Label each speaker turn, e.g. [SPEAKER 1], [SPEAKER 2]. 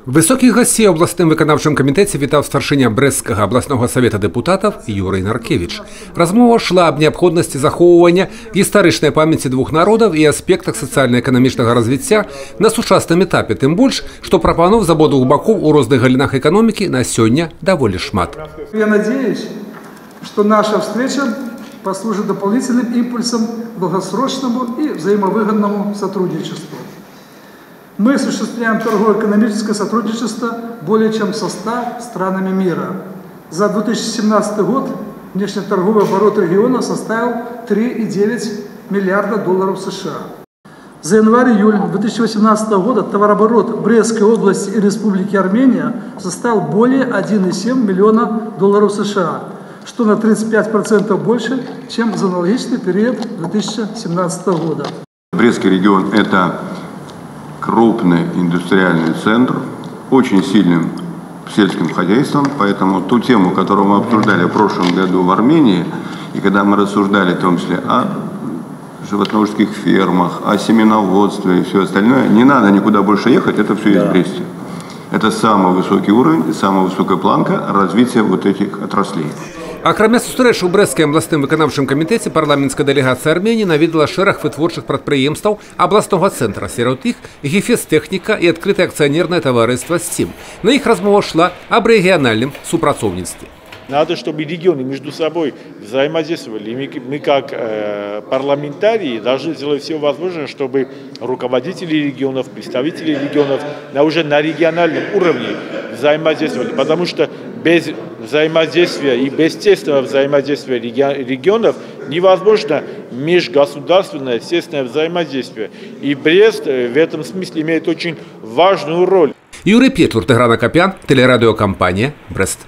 [SPEAKER 1] Высоких гостей в областном выканавчым комитете вітав старшыня Брэсцкага областного совета депутатов Юрий Наркевич. Размова шла об необходимости захоўвання гістарычнай памяти двух народов и аспектах социально-экономичного развития на сучасным этапе, тем больше, что прапанов з абодвух бакоў у розных галінах экономики на сёння даволі шмат.
[SPEAKER 2] Я надеюсь, что наша встреча послужит дополнительным импульсом к долгосрочному и взаимовыгодному сотрудничеству. Мы осуществляем торгово-экономическое сотрудничество более чем со 100 странами мира. За 2017 год внешнеторговый оборот региона составил 3,9 миллиарда долларов США. За январь-июль 2018 года товарооборот Брестской области и Республики Армения составил более 1,7 миллиона долларов США, что на 35% больше, чем за аналогичный период 2017 года.
[SPEAKER 3] Брестский регион – это крупный индустриальный центр, очень сильным сельским хозяйством, поэтому ту тему, которую мы обсуждали в прошлом году в Армении, и когда мы рассуждали в том числе о животноводческих фермах, о семеноводстве и все остальное, не надо никуда больше ехать, это все есть в Бресте. Это самый высокий уровень, самая высокая планка развития вот этих отраслей.
[SPEAKER 1] Акрамя сустрэчы ў брэсцкім областным выканаўчым камітэце парламенцкая дэлегацыя Армении наведала шэраг вытворчых прадпрыемстваў областного центра. Сярод іх «Гефестехніка» и открытое акционерное товариство «Стим». На их размова шла об региональном супрацовництве.
[SPEAKER 4] Надо, чтобы регионы между собой взаимодействовали. Мы как парламентарии должны сделать все возможное, чтобы руководители регионов, представители регионов уже на региональном уровне взаимодействовали. Потому что без взаимодействия и без тесного взаимодействия регионов невозможно межгосударственное естественное взаимодействие. И Брест в этом смысле имеет очень важную роль.
[SPEAKER 1] Юрий Петлюр, Тигран Акопян, телерадиокомпания «Брест».